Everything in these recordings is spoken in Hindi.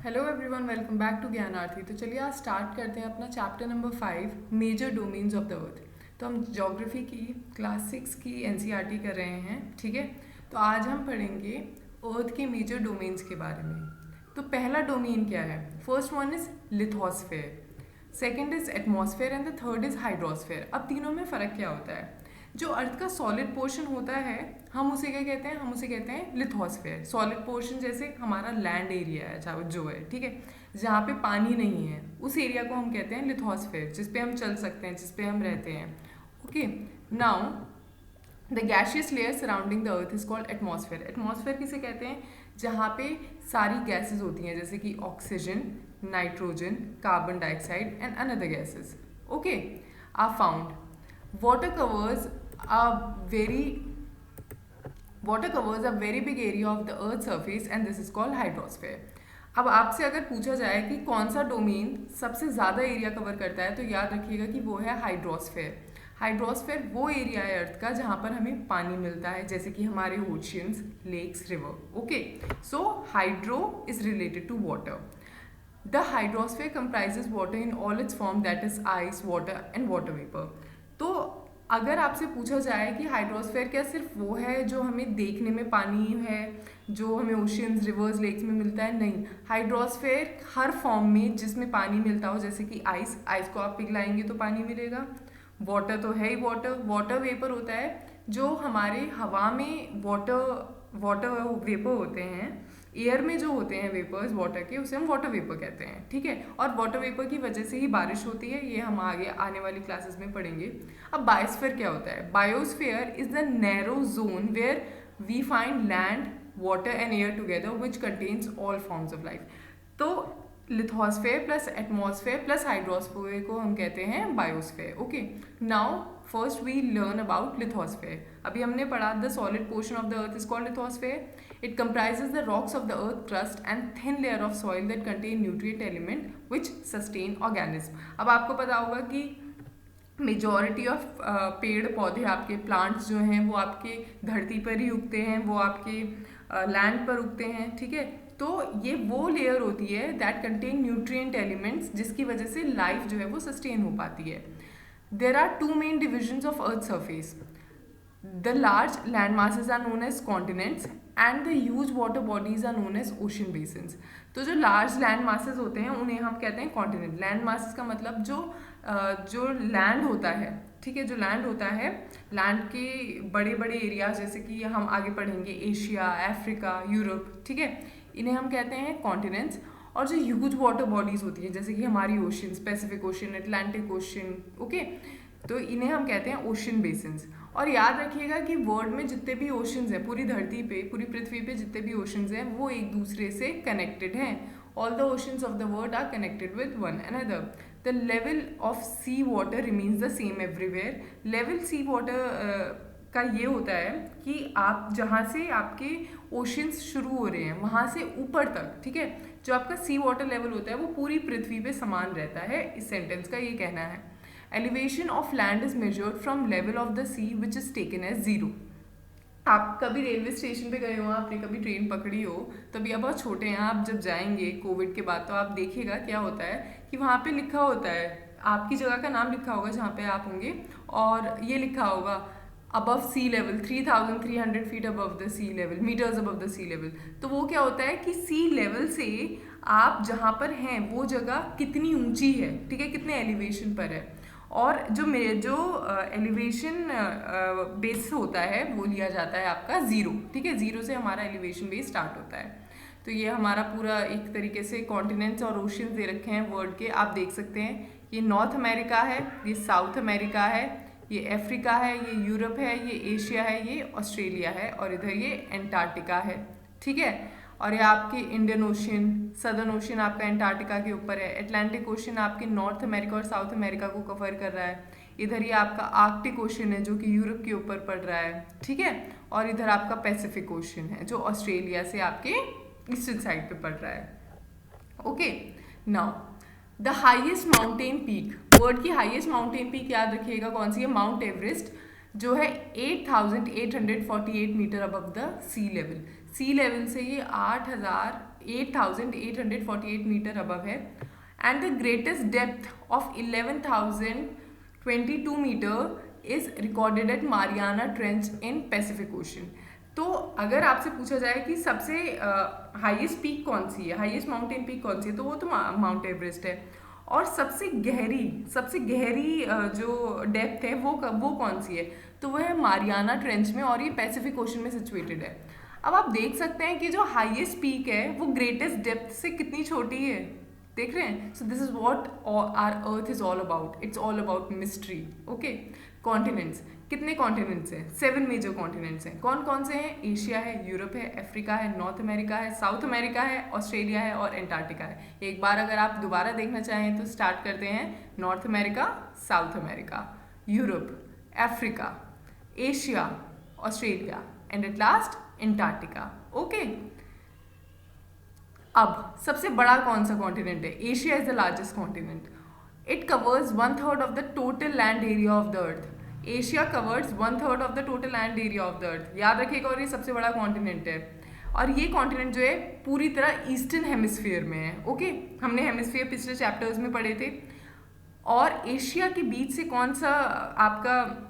Hello everyone, welcome back to Gyanarthi. तो चलिए आज स्टार्ट करते हैं अपना chapter number 5, major domains of the earth. तो हम ज्योग्राफी की क्लास 6 की एनसीईआरटी कर रहे हैं, ठीक है। तो आज हम पढ़ेंगे अर्थ के मेजर डोमेन्स के बारे में। तो पहला डोमेन क्या है? First one is lithosphere, second is atmosphere and the third is hydrosphere. अब तीनों में फ़र्क क्या होता है? जो अर्थ का सॉलिड पोर्शन होता है हम उसे क्या कहते हैं? हम उसे कहते हैं लिथोस्फेयर। सॉलिड पोर्शन जैसे हमारा लैंड एरिया है जो है, ठीक है, जहाँ पे पानी नहीं है उस एरिया को हम कहते हैं लिथोस्फेयर, जिस पे हम चल सकते हैं, जिस पे हम रहते हैं। Okay, now the gaseous layer surrounding the earth is called atmosphere. Atmosphere किसे कहते हैं? जहाँ पे सारी गैसेज होती हैं, जैसे कि oxygen, nitrogen, carbon dioxide and another gases, okay, are found. water covers a very very big area of the earth's surface and this is called hydrosphere. अब आपसे अगर पूछा जाए कि कौन सा डोमेन सबसे ज़्यादा एरिया कवर करता है, तो याद रखिएगा कि वो है हाइड्रोस्फेयर। हाइड्रोस्फेयर वो एरिया है अर्थ का जहाँ पर हमें पानी मिलता है, जैसे कि हमारे oceans, lakes, river. Okay, so hydro is related to water. The hydrosphere comprises water in all its form, that is ice, water and water vapor. तो अगर आपसे पूछा जाए कि हाइड्रोस्फेयर क्या सिर्फ वो है जो हमें देखने में पानी है, जो हमें ओशियंस, रिवर्स, लेक्स में मिलता है? नहीं, हाइड्रोस्फेयर हर फॉर्म में जिसमें पानी मिलता हो, जैसे कि आइस को आप पिघलाएंगे तो पानी मिलेगा। वाटर तो है ही, वाटर वेपर होता है जो हमारे हवा में वाटर वेपर होते हैं, एयर में जो होते हैं वेपर्स वाटर के, उसे हम वाटर वेपर कहते हैं, ठीक है। और वाटर वेपर की वजह से ही बारिश होती है, ये हम आगे आने वाली क्लासेस में पढ़ेंगे। अब बायोस्फीयर क्या होता है? Biosphere is the narrow zone where we find land, water and air together which contains all forms of life. तो lithosphere plus atmosphere plus hydrosphere को हम कहते हैं biosphere. Okay, now first we learn about lithosphere. अभी हमने पढ़ा the solid portion of the earth is called lithosphere. It comprises the rocks of the earth crust and thin layer of soil that contain nutrient element which sustain organism. अब आपको पता होगा कि मेजॉरिटी ऑफ पेड़ पौधे, आपके प्लांट्स जो हैं वो आपके धरती पर ही उगते हैं, वो आपके लैंड पर उगते हैं, ठीक है। तो ये वो लेयर होती है दैट कंटेन न्यूट्रिएंट एलिमेंट्स, जिसकी वजह से लाइफ जो है वो सस्टेन हो पाती है. There are two main divisions of earth surface. The large land masses are known as continents and the huge water bodies are known as ocean basins. तो जो large land masses होते हैं उन्हें हम कहते हैं continent. Land masses का मतलब जो land होता है, ठीक है, जो land होता है, land के बड़े बड़े एरियाज, जैसे कि हम आगे पढ़ेंगे एशिया, अफ्रीका, यूरोप, ठीक है, इन्हें हम कहते हैं continents. और जो ह्यूज वाटर बॉडीज होती हैं, जैसे कि हमारी ocean, Pacific ocean, Atlantic ocean, okay, तो इन्हें हम कहते हैं ओशन बेसिन्स. और याद रखिएगा कि वर्ल्ड में जितने भी ओशंस हैं, पूरी धरती पे, पूरी पृथ्वी पे जितने भी ओशंस हैं वो एक दूसरे से कनेक्टेड हैं. All the oceans of the world are connected with one another. The level of sea water remains the same everywhere. Level sea water का ये होता है कि आप जहाँ से आपके ओशंस शुरू हो रहे हैं वहाँ से ऊपर तक, ठीक है, जो आपका सी वाटर लेवल होता है वो पूरी पृथ्वी पे समान रहता है. इस सेंटेंस का ये कहना है. Elevation of land is measured from level of the sea which is taken as 0. आप कभी रेलवे स्टेशन पे गए हो, आपने कभी ट्रेन पकड़ी हो, तभी आप बहुत छोटे हैं, आप जब जाएंगे कोविड के बाद तो आप देखिएगा क्या होता है कि वहाँ पे लिखा होता है, आपकी जगह का नाम लिखा होगा जहाँ पे आप होंगे, और ये लिखा होगा above sea level, 3,300 feet above the sea level, metres above the sea level. तो वो क्या होता है कि सी लेवल से आप जहाँ पर हैं वो जगह कितनी ऊंची है, ठीक है, कितने एलिवेशन पर है. और जो एलिवेशन बेस होता है वो लिया जाता है आपका 0, ठीक है, 0 से हमारा एलिवेशन बेस स्टार्ट होता है. तो ये हमारा पूरा एक तरीके से कॉन्टिनेंट्स और ओशियंस दे रखे हैं वर्ल्ड के, आप देख सकते हैं. ये नॉर्थ अमेरिका है, ये साउथ अमेरिका है, ये अफ्रीका है, ये यूरोप है, ये एशिया है, ये ऑस्ट्रेलिया है, और इधर ये एंटार्क्टिका है, ठीक है. और ये आपके इंडियन ओशन, सदर्न ओशन आपका एंटार्क्टिका के ऊपर है, अटलांटिक ओशन आपके नॉर्थ अमेरिका और साउथ अमेरिका को कवर कर रहा है. इधर ये आपका आर्कटिक ओशन है जो कि यूरोप के ऊपर पड़ रहा है, ठीक है. और इधर आपका पैसिफिक ओशन है जो ऑस्ट्रेलिया से आपके ईस्टर्न साइड पे पड़ रहा है. Okay, now the highest mountain peak, world की हाईएस्ट माउंटेन पीक याद रखिएगा कौन सी है? माउंट एवरेस्ट, जो है 8,848 metre above the sea level. Sea level से ये 8,000 8,848 मीटर अबव है and the greatest depth of 11,022 metre is recorded at Mariana Trench in Pacific Ocean. तो अगर आपसे पूछा जाए कि सबसे हाईएस्ट पीक कौन सी है, हाईएस्ट माउंटेन पीक कौन सी है, तो वो तो माउंट एवरेस्ट है। और सबसे गहरी जो डेप्थ है वो कौन सी है, तो वो है मारियाना ट्रेंच में, और ये पैसिफिक ओशन में सिचुएटेड है। अब आप देख सकते हैं कि जो हाईएस्ट पीक है वो ग्रेटेस्ट डेप्थ से कितनी छोटी है, देख रहे हैं। So this is what our earth is all about, it's all about mystery. Okay, continents, कितने कॉन्टिनेंट्स हैं? 7 मेजर कॉन्टिनेंट्स हैं। कौन कौन से हैं? एशिया है, यूरोप है, अफ्रीका है, नॉर्थ अमेरिका है, साउथ अमेरिका है, ऑस्ट्रेलिया है और एंटार्क्टिका है। एक बार अगर आप दोबारा देखना चाहें तो स्टार्ट करते हैं, north America, south America, Europe, Africa, Asia, Australia and at last Antarctica. Okay, अब सबसे बड़ा कौन सा कॉन्टिनेंट है? Asia is the largest continent. It covers 1/3 of the total land area of the earth. Asia covers 1/3 of the total land area of the अर्थ, याद रखिएगा। और ये सबसे बड़ा कॉन्टिनेंट है, और ये कॉन्टिनेंट जो है पूरी तरह ईस्टर्न हेमिस्फीयर में है। ओके, हमने हेमिस्फीयर पिछले चैप्टर्स में पढ़े थे। और एशिया के बीच से कौन सा आपका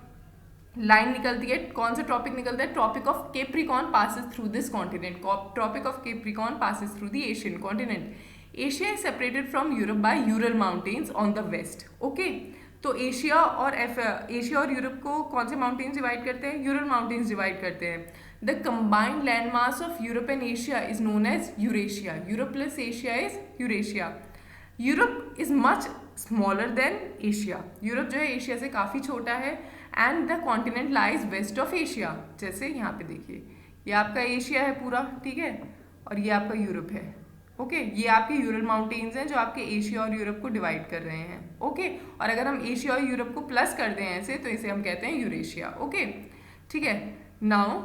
लाइन निकलती है, कौन सा ट्रॉपिक निकलता है? Tropic of Capricorn passes through this continent. Tropic of Capricorn passes through the Asian continent. Asia is separated from Europe by Ural mountains on the west. Okay, तो एशिया और यूरोप को कौन से माउंटेन्स डिवाइड करते हैं? यूरल माउंटेन्स डिवाइड करते हैं। The combined land mass of Europe and Asia is known as Eurasia. Europe plus Asia is Eurasia. Europe is much smaller than Asia. Europe जो है एशिया से काफ़ी छोटा है and the continent lies west of Asia. जैसे यहाँ पे देखिए, ये आपका एशिया है पूरा, ठीक है, और ये आपका यूरोप है। ओके, ये आपके यूरल माउंटेन्स हैं जो आपके एशिया और यूरोप को डिवाइड कर रहे हैं। ओके, और अगर हम एशिया और यूरोप को प्लस कर दें ऐसे, तो इसे हम कहते हैं यूरेशिया। ओके, ठीक है। Now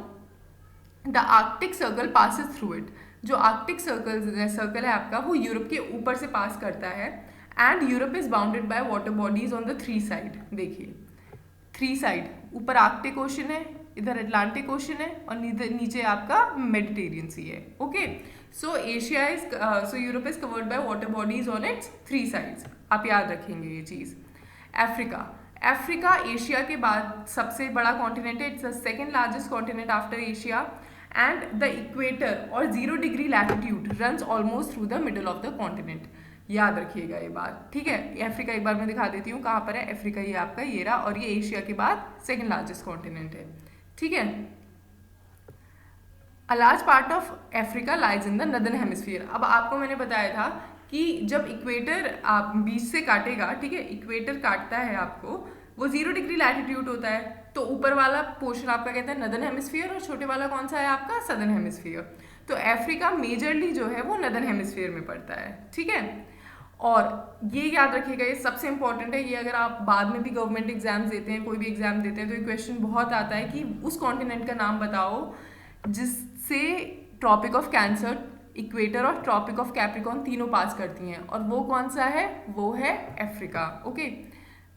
the Arctic circle passes through it. जो आर्कटिक सर्कल है आपका, वो यूरोप के ऊपर से पास करता है and Europe is bounded by water bodies on the 3 side. देखिए 3 साइड, ऊपर आर्कटिक ओशन है, इधर अटलांटिक ओशन है और नीचे आपका मेडिटेरियन सी है। Okay, so Europe is covered by water bodies on it's 3 sides. आप याद रखेंगे ये चीज़। अफ्रीका एशिया के बाद सबसे बड़ा कॉन्टिनेंट है। It's the second largest continent after Asia and the equator और 0 degree latitude runs almost through the middle of the continent. याद रखिएगा ये बात, ठीक है। अफ्रीका एक बार मैं दिखा देती हूँ कहाँ पर है अफ्रीका। ये आपका ये रहा, और ये एशिया के बाद सेकेंड लार्जेस्ट कॉन्टिनेंट है, ठीक है। A large part of Africa lies in the northern hemisphere. अब आपको मैंने बताया था कि जब इक्वेटर आप बीच से काटेगा, ठीक है, इक्वेटर काटता है आपको, वो 0 डिग्री लैटिट्यूड होता है, तो ऊपर वाला पोर्शन आपका कहता है नदर्न हेमिस्फीयर और छोटे वाला कौन सा है आपका? Southern hemisphere. तो अफ्रीका मेजरली जो है वो नदर्न हेमिस्फीयर में पड़ता है, ठीक है। और ये याद रखिएगा, ये सबसे इंपॉर्टेंट है। ये अगर आप बाद में भी गवर्नमेंट एग्जाम्स देते हैं, कोई भी एग्जाम देते हैं, तो ये क्वेश्चन बहुत आता है कि उस कॉन्टिनेंट का नाम बताओ जिससे ट्रॉपिक ऑफ कैंसर, इक्वेटर और ट्रॉपिक ऑफ कैप्रिकॉर्न तीनों पास करती हैं, और वो कौन सा है? वो है अफ्रीका। ओके,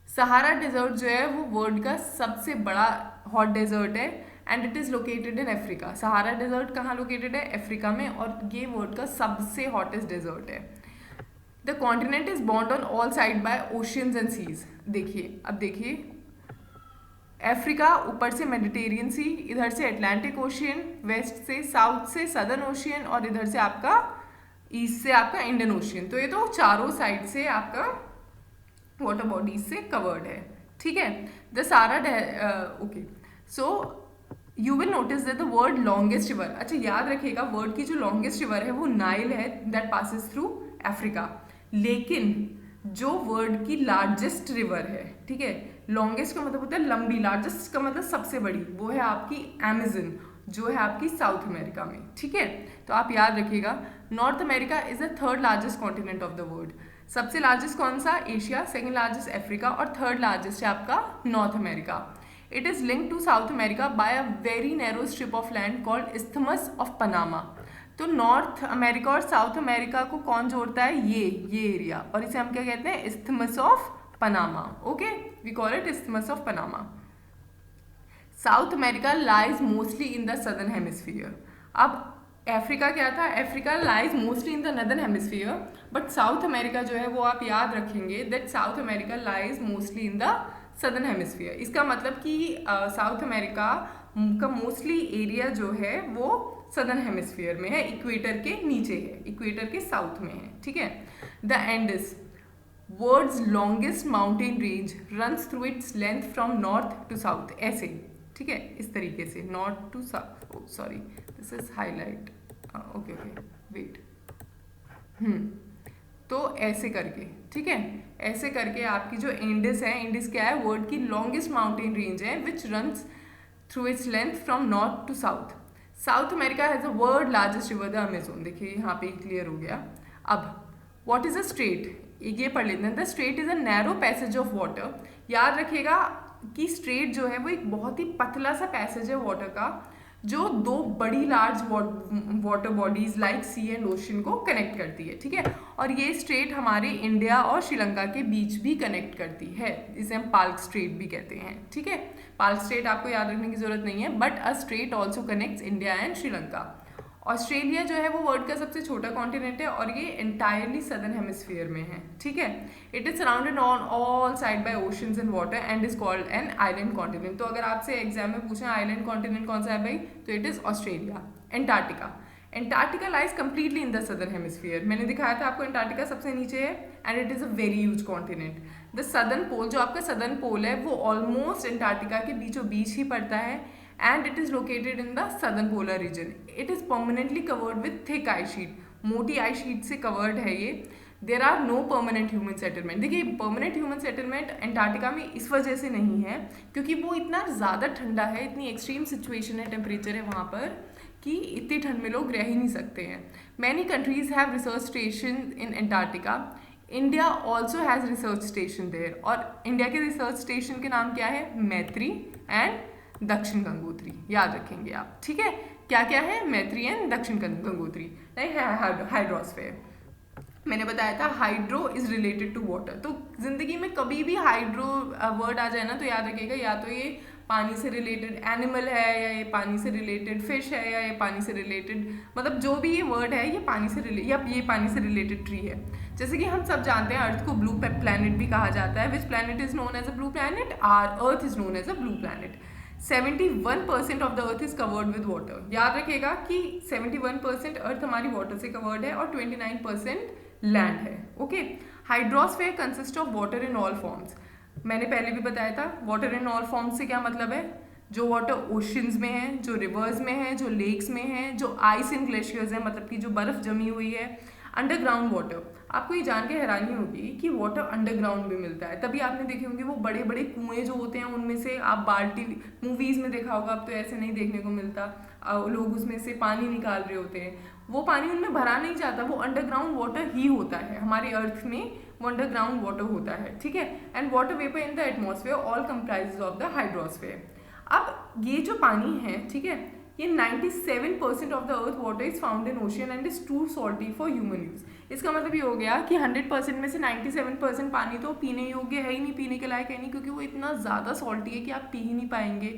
सहारा डेजर्ट जो है वो वर्ल्ड का सबसे बड़ा हॉट डेजर्ट है and it is located in Africa. Sahara desert कहाँ लोकेटेड है? अफ्रीका में, और ये वर्ल्ड का सबसे हॉटेस्ट डेजर्ट है। The continent is bound on all side by oceans and seas. देखिए, अब देखिए, अफ्रीका ऊपर से मेडिटेरियन सी, इधर से अटलांटिक ओशियन, वेस्ट से साउथ से सदर्न ओशियन, और इधर से आपका ईस्ट से आपका इंडियन ओशियन। तो ये तो चारों साइड से आपका वाटर बॉडीज से कवर्ड है, ठीक है। द सारा okay, so you will notice that the world longest river. अच्छा, याद रखिएगा, वर्ल्ड की जो लॉन्गेस्ट रिवर है वो नाइल है, दैट पासिस थ्रू अफ्रीका। लेकिन जो वर्ल्ड की लार्जेस्ट रिवर है, ठीक है, लॉन्गेस्ट का मतलब होता है लंबी, लार्जेस्ट का मतलब सबसे बड़ी, वो है आपकी अमेजन, जो है आपकी साउथ अमेरिका में, ठीक है। तो आप याद रखिएगा, north America is the 3rd largest continent of the world. सबसे लार्जेस्ट कौन सा? एशिया, सेकेंड लार्जेस्ट अफ्रीका, और 3rd लार्जेस्ट है आपका North America. It is linked to South America by a very narrow strip of land called isthmus of Panama. तो नॉर्थ अमेरिका और साउथ अमेरिका को कौन जोड़ता है? ये एरिया, और इसे हम क्या कहते हैं? Isthmus of Panama. Okay, we call it isthmus of Panama. South America lies mostly in the southern hemisphere. अब अफ्रीका क्या था, Africa lies mostly in the northern hemisphere, but South America जो है वो आप याद रखेंगे that South America lies mostly in the southern hemisphere. इसका मतलब कि साउथ अमेरिका का मोस्टली एरिया जो है वो सदर्न हेमिस्फीयर में है, इक्वेटर के नीचे है, इक्वेटर के साउथ में है, ठीक है। The Andes world's longest mountain range runs through its length from north to south, ऐसे, ठीक है, इस तरीके से north to south, sorry this is highlight, okay okay wait, तो ऐसे करके, ठीक है, ऐसे करके आपकी जो इंडिस है, इंडिस क्या है, वर्ल्ड की लॉन्गेस्ट माउंटेन रेंज है which runs through its length from north to south. South America has the world largest river the Amazon, देखिए यहाँ पे क्लियर हो गया। अब व्हाट इज अ स्ट्रेट, ये पढ़ लेते हैं। The straight is a narrow passage of water, याद रखिएगा कि स्ट्रेट जो है वो एक बहुत ही पतला सा पैसेज है वाटर का, जो दो बड़ी large water bodies like sea and ocean को कनेक्ट करती है, ठीक है। और ये स्ट्रेट हमारे इंडिया और श्रीलंका के बीच भी कनेक्ट करती है, इसे हम पाल्क स्ट्रेट भी कहते हैं, ठीक है। पाल्क स्ट्रेट आपको याद रखने की जरूरत नहीं है, but a straight also connects India and Sri Lanka. Australia जो है वो वर्ल्ड का सबसे छोटा कॉन्टिनेंट है और ये एंटायरली सदर्न हेमिस्फीयर में है, ठीक है। It is surrounded on all side bye oceans and water and is called an island continent. तो अगर आपसे एग्जाम में पूछें आइलैंड कॉन्टिनेंट कौन सा है भाई, तो it is Australia. Antarctica, Antarctica lies completely in the southern hemisphere, मैंने दिखाया था आपको एंटार्क्टिका सबसे नीचे है and it is a very huge continent. The southern pole, जो आपका सदर्न पोल है वो ऑलमोस्ट एंटार्क्टिका के बीचों बीच ही पड़ता है and it is located in the southern polar region. It is permanently covered with thick ice sheet, मोटी ice sheet से covered है ये। There are no permanent human settlement। देखिए permanent human settlement एंटार्क्टिका में इस वजह से नहीं है क्योंकि वो इतना ज़्यादा ठंडा है, इतनी एक्सट्रीम सिचुएशन है, टेम्परेचर है वहाँ पर कि इतनी ठंड में लोग रह ही नहीं सकते हैं। Many countries have research stations in Antarctica. India also has research station there, और इंडिया के रिसर्च स्टेशन के नाम क्या है, मैत्री एंड दक्षिण गंगोत्री, याद रखेंगे आप, ठीक है। क्या क्या है, मैत्री एंड दक्षिण गंगोत्री। हाइड्रोस्फीयर मैंने बताया था, hydro is related to water, तो जिंदगी में कभी भी हाइड्रो वर्ड आ जाए ना तो याद रखिएगा या तो ये पानी से रिलेटेड एनिमल है, या ये पानी से रिलेटेड फिश है, या ये पानी से रिलेटेड, मतलब जो भी ये वर्ड है ये पानी से रिलेटेड या ये पानी से रिलेटेड ट्री है। जैसे कि हम सब जानते हैं अर्थ को ब्लू प्लैनेट भी कहा जाता है। Which planet is known as a blue planet, or earth is known as a blue planet. 71% of the earth is covered with water, याद रखिएगा कि 71% अर्थ हमारी वाटर से कवर्ड है और 29% लैंड है, okay. Hydrosphere consist of water in all forms, मैंने पहले भी बताया था। वाटर इन ऑल फॉर्म्स से क्या मतलब है, जो वाटर ओशंस में है, जो रिवर्स में है, जो लेक्स में है, जो आइस इन ग्लेशियर्स है, मतलब कि जो बर्फ जमी हुई है, अंडरग्राउंड वाटर। आपको ये जान के हैरानी होगी कि वाटर अंडरग्राउंड भी मिलता है, तभी आपने देखे होंगे वो बड़े बड़े कुएं जो होते हैं उनमें से आप बाल्टी, मूवीज में देखा होगा, अब तो ऐसे नहीं देखने को मिलता, लोग उसमें से पानी निकाल रहे होते हैं, वो पानी उनमें भरा नहीं जाता, वो अंडरग्राउंड वाटर ही होता है। हमारे अर्थ में वो अंडरग्राउंड वाटर होता है, ठीक है। And water vapour in the atmosphere all comprises of the hydrosphere. अब ये जो पानी है, ठीक है, ये 97% of the earth water is found in ocean and is too salty for human use. इसका मतलब ये हो गया कि 100% में से 97% पानी तो पीने योग्य है ही नहीं, पीने के लायक है नहीं, क्योंकि वो इतना ज़्यादा सॉल्टी है कि आप पी ही नहीं पाएंगे।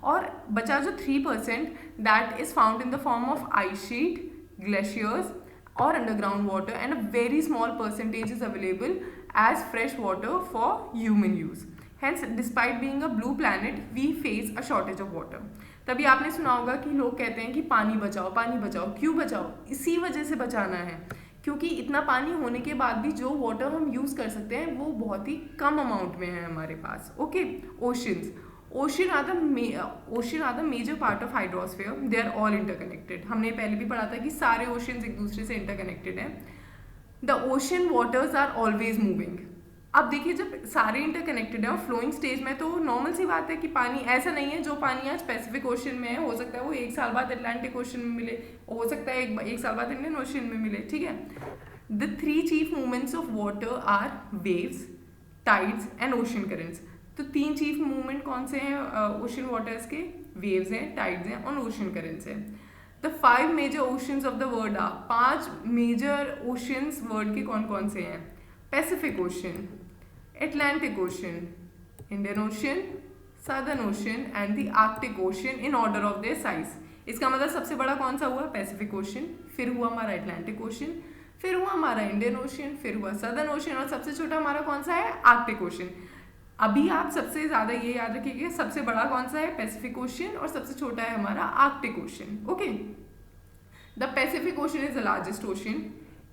और बचा जो 3% that is found in the form of ice sheet, glaciers और underground water, and a very small percentage is available as fresh water for human use. Hence, despite being a blue planet, we face a shortage of water. तभी आपने सुना होगा कि लोग कहते हैं कि पानी बचाओ, पानी बचाओ। क्यों बचाओ? इसी वजह से बचाना है, क्योंकि इतना पानी होने के बाद भी जो वाटर हम यूज़ कर सकते हैं वो बहुत ही कम अमाउंट में है हमारे पास, okay. Oceans, ocean are the major part of hydrosphere, they are all interconnected. हमने पहले भी पढ़ा था कि सारे ओशंस एक दूसरे से इंटरकनेक्टेड हैं। The ocean waters are always moving. अब देखिए, जब सारे इंटरकनेक्टेड है और फ्लोइंग स्टेज में, तो नॉर्मल सी बात है कि पानी ऐसा नहीं है जो पानी आज पैसिफिक ओशन में है, हो सकता है वो एक साल बाद अटलांटिक ओशन में मिले, हो सकता है एक साल बाद इंडियन ओशन में मिले, ठीक है। The 3 chief movements of water are waves, tides and ocean currents. तो 3 चीफ मूवमेंट कौन से हैं ओशन वाटर्स के? वेव्स हैं, टाइड्स हैं और ओशन करेंट्स हैं। The 5 major oceans of the world are, 5 major oceans world के कौन कौन से हैं? Pacific Ocean, Atlantic Ocean, Indian Ocean, Southern Ocean and the Arctic Ocean in order of their size. इसका मतलब सबसे बड़ा कौन सा हुआ, पैसिफिक ओशन, फिर हुआ हमारा अटलांटिक ओशन, फिर हुआ हमारा इंडियन ओशन, फिर हुआ सदर्न ओशन, और सबसे छोटा हमारा कौन सा है, आर्कटिक ओशन। अभी आप सबसे ज़्यादा ये याद रखिएगा, सबसे बड़ा कौन सा है, पैसिफिक ओशन, और सबसे छोटा है हमारा Arctic ocean. Okay, the Pacific ocean is the largest ocean,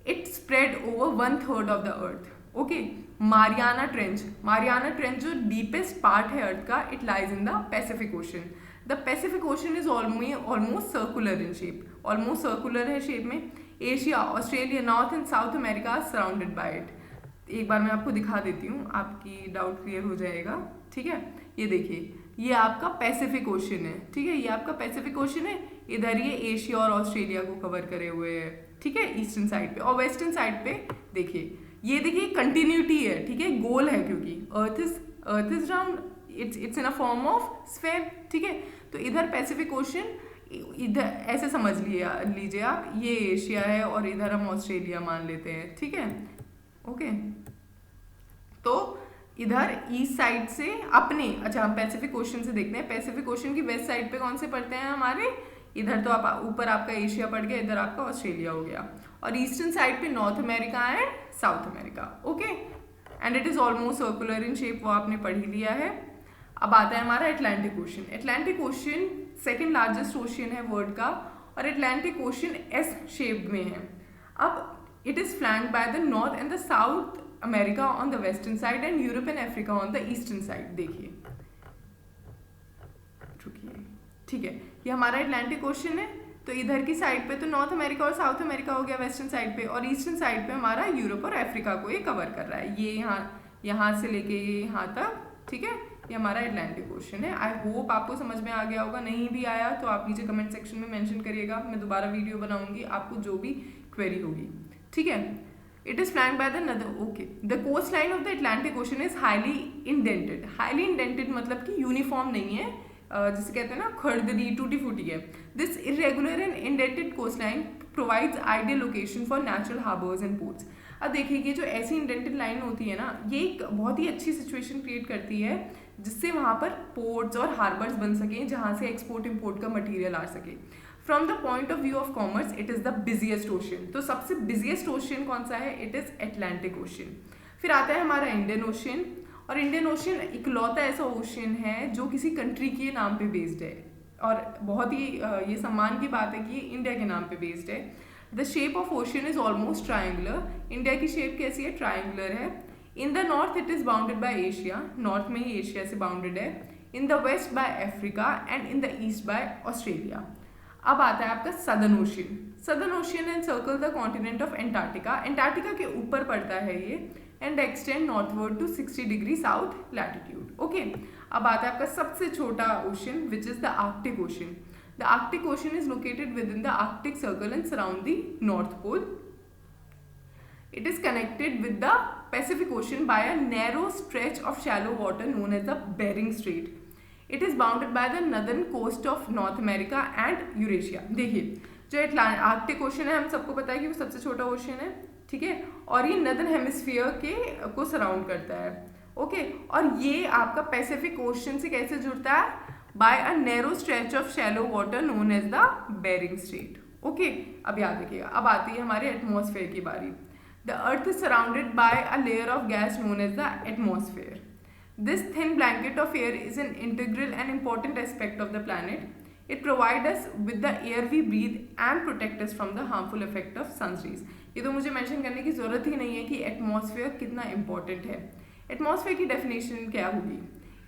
it spread over 1/3 of the earth. Okay, Mariana trench जो डीपेस्ट पार्ट है अर्थ का, it lies in the Pacific ocean. The Pacific ocean is almost circular in shape, almost circular है शेप में। Asia, Australia, north and south America surrounded by it. एक बार मैं आपको दिखा देती हूँ, आपकी डाउट क्लियर हो जाएगा। ठीक है, ये देखिए, ये आपका पैसिफिक ओशन है। ठीक है, ये आपका पैसिफिक ओशन है, इधर ये एशिया और ऑस्ट्रेलिया को कवर करे हुए है। ठीक है, ईस्टर्न साइड पे, और वेस्टर्न साइड पे देखिए, ये देखिए कंटिन्यूटी है। ठीक है, गोल है, क्योंकि earth is round, it's in a form of sphere. ठीक है, तो इधर पैसिफिक ओशन, इधर ऐसे समझ लीजिए आप, ये एशिया है और इधर हम ऑस्ट्रेलिया मान लेते हैं। ठीक है, ओके, तो इधर ईस्ट साइड से अपने, अच्छा हम पैसिफिक ओशन से देखते हैं, पैसिफिक ओशन की वेस्ट साइड पे कौन से पड़ते हैं हमारे, इधर तो आप ऊपर आपका एशिया पड़ गया, इधर आपका ऑस्ट्रेलिया हो गया, और ईस्टर्न साइड पे north America and south America. Okay, and it is almost circular in shape, वो आपने पढ़ ही लिया है। अब आता है हमारा Atlantic ocean. Atlantic ocean second largest ocean है वर्ल्ड का, और अटलांटिक ओशन एस शेप में है। अब it is flanked by the north and the south America on the western side and Europe and Africa on the eastern side. देखिए, ठीक है, ये हमारा अटलांटिक ओशन है, तो इधर की साइड पे तो नॉर्थ अमेरिका और साउथ अमेरिका हो गया वेस्टर्न साइड पे, और ईस्टर्न साइड पे हमारा यूरोप और अफ्रीका को ये कवर कर रहा है। ये यहाँ से लेके ये यहाँ तक। ठीक है, ये हमारा अटलांटिक ओशन है। आई होप आपको समझ में आ गया होगा, नहीं भी आया तो आप नीचे कमेंट सेक्शन में मेंशन करिएगा, मैं दोबारा वीडियो बनाऊंगी आपको जो भी क्वेरी होगी। ठीक है, it is flanked by the other. Okay, the coast line of the Atlantic ocean is highly indented. Highly indented मतलब कि यूनिफॉर्म नहीं है, जिसे कहते हैं ना खड़दरी, टूटी फूटी है। This irregular and indented coastline provides ideal location for natural harbours and ports. अब देखिए, ये जो ऐसी इंडेंटेड लाइन होती है ना, ये एक बहुत ही अच्छी सिचुएशन क्रिएट करती है, जिससे वहाँ पर पोर्ट्स और हार्बर्स बन सकें, जहाँ से एक्सपोर्ट इम्पोर्ट का मटीरियल आ सके। From the point of view of commerce, it is the busiest ocean. तो सबसे बिजिएस्ट ओशन कौन सा है, इट इज़ अटलांटिक ओशन। फिर आता है हमारा इंडियन ओशन, और इंडियन ओशन इकलौता ऐसा ओशन है जो किसी कंट्री के नाम पे बेस्ड है, और बहुत ही ये सम्मान की बात है कि ये इंडिया के नाम पे बेस्ड है। The shape of ocean is almost triangular. India की शेप कैसी है, ट्राइंगुलर है। In the north it is bounded by Asia, north में ही एशिया से बाउंडेड है। In the west by Africa and in the east by Australia. अब आता है आपका southern ocean. Southern ocean encircle the continent of Antarctica. Antarctica के ऊपर पड़ता है ये, and extend northward to 60 degree south latitude. Okay, अब आता है आपका सबसे छोटा ocean, which is the Arctic Ocean. The Arctic Ocean is located within the Arctic Circle and surround the North Pole. It is connected with the Pacific Ocean by a narrow stretch of shallow water known as the Bering Strait. It is bounded by the northern coast of North America and Eurasia. देखिए, जो आर्कटिक ओशन है, हम सबको पता है कि वो सबसे छोटा ओशन है। ठीक है, और ये नदर्न हेमिस्फीयर के को सराउंड करता है। ओके, और ये आपका पैसिफिक ओशन से कैसे जुड़ता है, by a narrow stretch of shallow water known as the Bering Strait. Okay, अब याद रखिएगा। अब आती है हमारे एटमॉस्फेयर की बारी। The earth is surrounded by a layer of gas known as the atmosphere. This thin blanket of air is an integral and important aspect of the planet. It provides us with the air we breathe and protect us from the harmful effect of sun rays. ये तो मुझे मेंशन करने की ज़रूरत ही नहीं है कि एटमॉस्फेयर कितना इंपॉर्टेंट है। एटमॉस्फेयर की डेफिनेशन क्या होगी,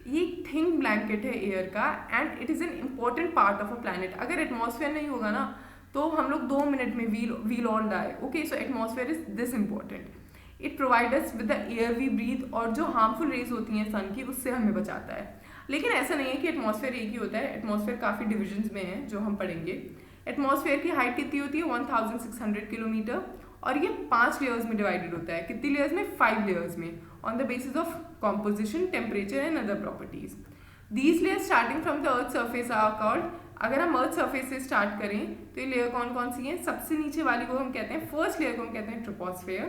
ये थिन ब्लैंकेट है एयर का, and it is an important part of a planet. अगर एटमॉस्फेयर नहीं होगा ना, तो हम लोग 2 मिनट में will all die. Okay, so atmosphere is this important. It provide us with the air we breathe, और जो हार्मफुल रेज होती हैं सन की, उससे हमें बचाता है। लेकिन ऐसा नहीं है कि एटमॉस्फेयर एक ही होता है, एटमॉस्फेयर काफ़ी डिविजन्स में है जो हम पढ़ेंगे। एटमॉस्फेयर की हाइट कितनी होती है, 1600 किलोमीटर, और ये 5 लेयर्स में डिवाइडेड होता है। कितनी लेयर्स में, 5 लेयर्स में, on the basis of composition, temperature and other properties. These layers starting from the earth surface are called, अगर हम अर्थ सरफेस से स्टार्ट करें तो ये लेयर कौन कौन सी हैं, सबसे नीचे वाली को हम कहते हैं, फर्स्ट लेयर को हम कहते हैं ट्रोपोस्फेयर।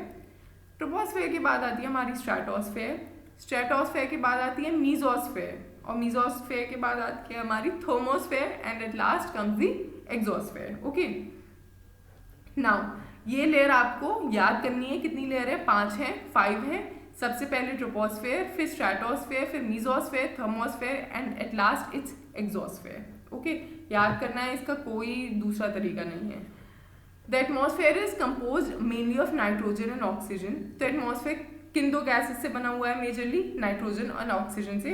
ट्रोपोस्फेयर के बाद आती है हमारी स्ट्रेटोस्फेयर। स्ट्रेटोस्फेयर के बाद आती है मीजोस्फेयर, और मीजोस्फेयर के बाद आती है हमारी thermosphere, and at last comes the exosphere. Okay, now ये लेयर आपको याद करनी है, कितनी लेयर है, 5 है, 5 है। सबसे पहले ट्रोपोस्फेयर, फिर स्ट्रेटोस्फेयर, फिर mesosphere, thermosphere and at last it's exosphere. Okay, याद करना है, इसका कोई दूसरा तरीका नहीं है। The atmosphere is compose mainly of nitrogen and oxygen. तो एटमॉस्फेयर किन दो गैसेस से बना हुआ है, मेजरली नाइट्रोजन और ऑक्सीजन से,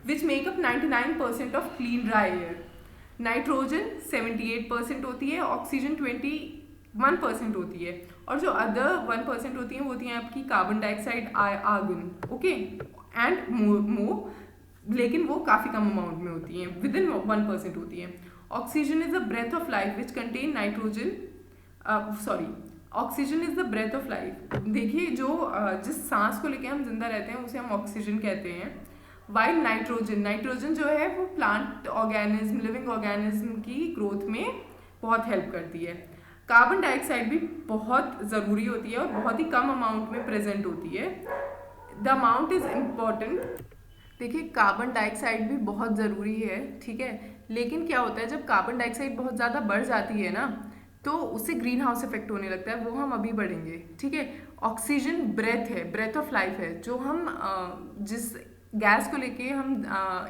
which make up 99% of clean dry air. Nitrogen 78% होती है, ऑक्सीजन 21% होती है, और जो अदर 1% होती हैं वो होती हैं आपकी carbon dioxide, argon, okay, and more, लेकिन वो काफ़ी कम अमाउंट में होती हैं, विद इन 1% होती हैं। Oxygen is the breath of life which contain nitrogen, oxygen is the breath of life. देखिए, जो जिस सांस को लेके हम जिंदा रहते हैं उसे हम ऑक्सीजन कहते हैं। वाइल नाइट्रोजन जो है वो प्लांट ऑर्गेनिज्म, लिविंग ऑर्गेनिज्म की ग्रोथ में बहुत हेल्प करती है। कार्बन डाइऑक्साइड भी बहुत ज़रूरी होती है और बहुत ही कम अमाउंट में प्रेजेंट होती है। The amount is important. देखिए, कार्बन डाइऑक्साइड भी बहुत ज़रूरी है, ठीक है, लेकिन क्या होता है जब कार्बन डाइऑक्साइड बहुत ज़्यादा बढ़ जाती है ना, तो उससे ग्रीन हाउस इफेक्ट होने लगता है, वो हम अभी बढ़ेंगे, ठीक है। ऑक्सीजन ब्रेथ है, ब्रेथ ऑफ लाइफ है, जो हम जिस गैस को लेके हम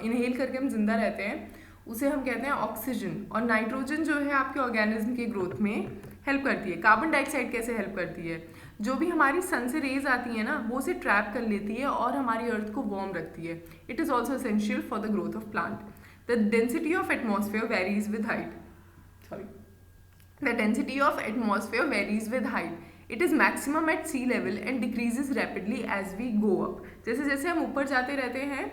इनहेल करके हम जिंदा रहते हैं उसे हम कहते हैं ऑक्सीजन। और नाइट्रोजन जो है आपके ऑर्गेनिज्म के ग्रोथ में हेल्प करती है। कार्बन डाइऑक्साइड कैसे हेल्प करती है, जो भी हमारी सन से रेज आती है ना वो उसे ट्रैप कर लेती है और हमारी अर्थ को वार्म रखती है। It is also essential for the growth of plant. The density of atmosphere varies with height, The density of atmosphere varies with height. It is maximum at sea level and decreases rapidly as we go up. जैसे जैसे हम ऊपर जाते रहते हैं,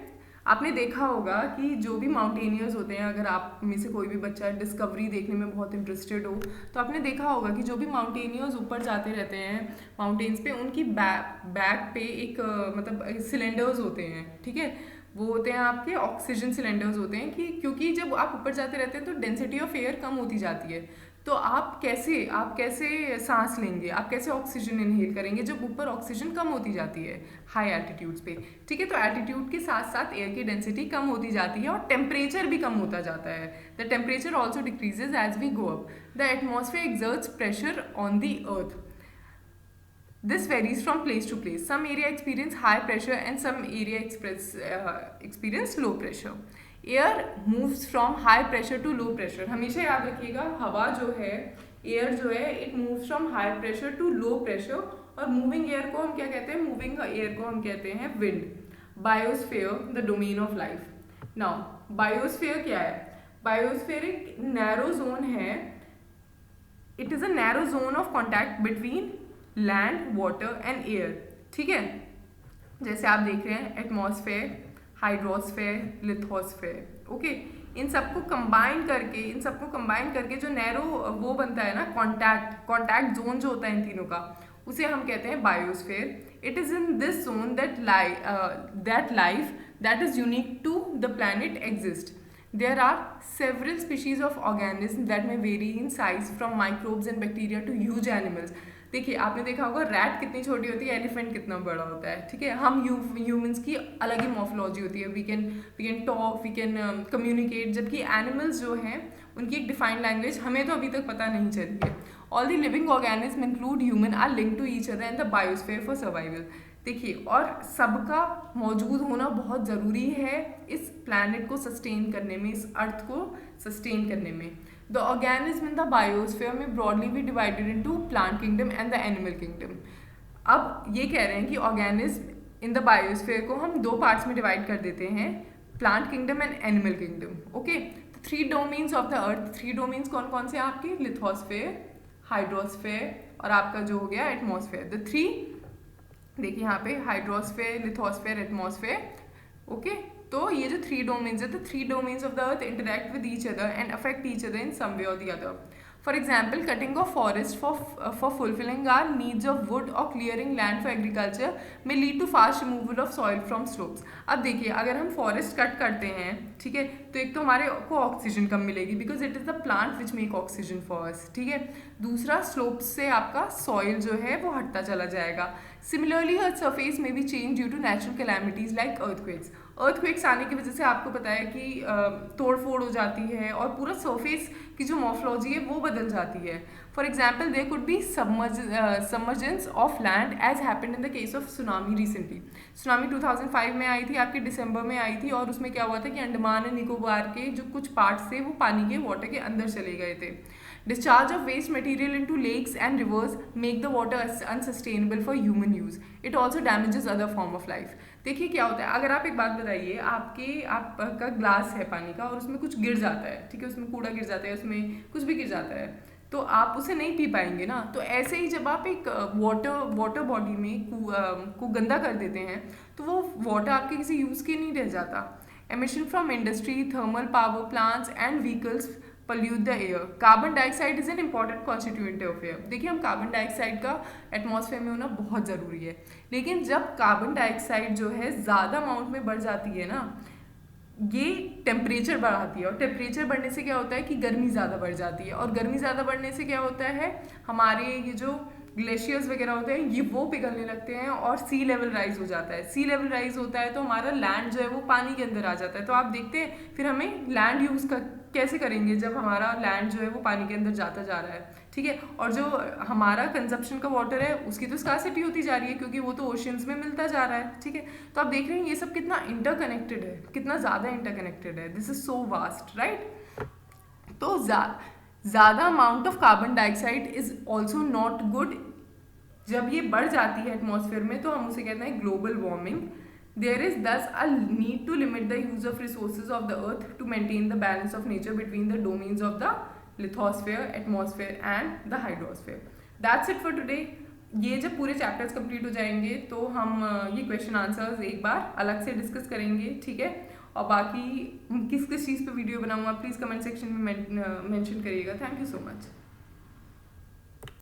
आपने देखा होगा कि जो भी माउंटेनियर्स होते हैं, अगर आप में से कोई भी बच्चा डिस्कवरी देखने में बहुत इंटरेस्टेड हो तो आपने देखा होगा कि जो भी माउंटेनियर्स ऊपर जाते रहते हैं माउंटेन्स पे, उनकी बैक पे एक मतलब सिलेंडर्स होते हैं, ठीक है, वो होते हैं आपके ऑक्सीजन सिलेंडर्स होते हैं, कि क्योंकि जब आप ऊपर जाते रहते हैं तो डेंसिटी ऑफ एयर कम होती जाती है, तो आप कैसे सांस लेंगे, आप कैसे ऑक्सीजन इनहेल करेंगे जब ऊपर ऑक्सीजन कम होती जाती है हाई एल्टीट्यूड्स पे, ठीक है। तो एल्टीट्यूड के साथ साथ एयर की डेंसिटी कम होती जाती है और टेम्परेचर भी कम होता जाता है। The temperature also decreases as we go up. The atmosphere exerts pressure on the earth. This varies from place to place. Some area experience high pressure and some area experience low pressure. Air moves from high pressure to low pressure. हमेशा याद रखिएगा, हवा जो है, एयर जो है, it moves from high pressure to low pressure, और moving air को हम क्या कहते हैं, moving air को हम कहते हैं wind. Biosphere, the domain of life. Now, biosphere क्या है? Biosphere एक narrow zone है. It is a narrow zone of contact between land, water and air, ठीक है। जैसे आप देख रहे हैं एटमॉस्फेयर, हाइड्रोस्फेयर, लिथोस्फेयर, ओके, इन सबको कंबाइन करके जो नैरो वो बनता है ना, कॉन्टैक्ट जोन जो होता है इन तीनों का, उसे हम कहते हैं biosphere. It is in this zone that life that is unique to the planet exist. There are several species of organisms that may vary in size from microbes and bacteria to huge animals. देखिए, आपने देखा होगा रैट कितनी छोटी होती है, एलिफेंट कितना बड़ा होता है, ठीक है। हम ह्यूमंस की अलग ही मॉर्फोलॉजी होती है, we can talk, we can communicate, जबकि एनिमल्स जो हैं उनकी एक डिफाइंड लैंग्वेज हमें तो अभी तक पता नहीं चली है। All the living organism include human are linked to each other in the biosphere for survival. देखिए, और सबका मौजूद होना बहुत ज़रूरी है इस प्लैनेट को सस्टेन करने में, इस अर्थ को सस्टेन करने में। The organism in the biosphere में ब्रॉडली भी divided into plant kingdom and the animal kingdom. अब ये कह रहे हैं कि ऑर्गेनिज्म इन द बायोस्फीयर को हम दो पार्ट्स में डिवाइड कर देते हैं, plant kingdom and animal kingdom, okay. तो 3 domains of the earth, 3 domains कौन कौन से आपके, लिथोस्फेयर, हाइड्रोस्फेयर और आपका जो हो गया एटमॉस्फेयर। द 3, देखिए यहाँ पे हाइड्रोस्फेयर, लिथोस्फेयर, एटमॉस्फेयर, ओके। तो ये जो 3 डोमेन्स है, तो 3 domains of the earth interact with each other and affect each other in some way or the other. For example, cutting of forest for fulfilling our needs of wood और clearing land for agriculture may lead to fast removal of soil from slopes. अब देखिए, अगर हम फॉरेस्ट कट करते हैं, ठीक है, तो एक तो हमारे को ऑक्सीजन कम मिलेगी because it is the plant which make oxygen for us, ठीक है। दूसरा, स्लोप से आपका सॉइल जो है वो हटता चला जाएगा। सिमिलरली अर्थ सरफेस में भी change due to natural calamities like earthquakes. Earthquakes आने की वजह से आपको पता है कि तोड़ फोड़ हो जाती है और पूरा सरफेस की जो मॉर्फोलॉजी है वो बदल जाती है. For example there could be submergence of land as happened in the case of tsunami recently. Tsunami 2005 में आई थी, आपके दिसंबर में आई थी, और उसमें क्या हुआ था कि अंडमान एंड निकोबार के जो कुछ पार्ट्स थे वो पानी के वाटर के अंदर चले गए थे. Discharge of waste material into lakes and rivers make the water unsustainable for human use. It also damages other form of life. देखिए क्या होता है, अगर आप एक बात बताइए, आपका ग्लास है पानी का और उसमें कुछ गिर जाता है, ठीक है, उसमें कूड़ा गिर जाता है, उसमें कुछ भी गिर जाता है, तो आप उसे नहीं पी पाएंगे ना. तो ऐसे ही जब आप एक वाटर बॉडी में को गंदा कर देते हैं तो वो वाटर आपके किसी यूज़ के नहीं रह जाता. Emission from industry, thermal power plants and vehicles pollute the air. Carbon dioxide is an important constituent of air. देखिए, हम कार्बन डाइऑक्साइड का एटमॉस्फेयर में होना बहुत ज़रूरी है, लेकिन जब कार्बन डाइऑक्साइड जो है ज़्यादा अमाउंट में बढ़ जाती है ना, ये टेम्परेचर बढ़ाती है, और टेम्परेचर बढ़ने से क्या होता है कि गर्मी ज़्यादा बढ़ जाती है, और गर्मी ज़्यादा बढ़ने से क्या होता है, हमारे ये जो ग्लेशियर्स वगैरह होते हैं ये वो पिघलने लगते हैं और सी लेवल राइज हो जाता है. सी लेवल राइज होता है तो हमारा लैंड जो है वो पानी के अंदर आ जाता है. तो आप देखते हैं फिर हमें लैंड यूज़ कैसे करेंगे जब हमारा लैंड जो है वो पानी के अंदर जाता जा रहा है, ठीक है. और जो हमारा कंजप्शन का वाटर है उसकी तो स्कार्सिटी होती जा रही है क्योंकि वो तो ओशियंस में मिलता जा रहा है, ठीक है. तो आप देख रहे हैं ये सब कितना इंटरकनेक्टेड है, कितना ज़्यादा इंटरकनेक्टेड है. This is so vast, right. तो ज़्यादा amount of carbon dioxide is also not good. जब ये बढ़ जाती है एटमॉस्फेयर में तो हम उसे कहते हैं global warming. There is thus a need to limit the use of resources of the earth to maintain the balance of nature between the domains of the lithosphere, atmosphere and the hydrosphere. That's it for today. ये जब पूरे चैप्टर्स कंप्लीट हो जाएंगे तो हम ये क्वेश्चन आंसर्स एक बार अलग से डिस्कस करेंगे, ठीक है. और बाकी किस किस चीज़ पे वीडियो बनाऊँ आप प्लीज़ कमेंट सेक्शन में मेंशन करिएगा. Thank you so much.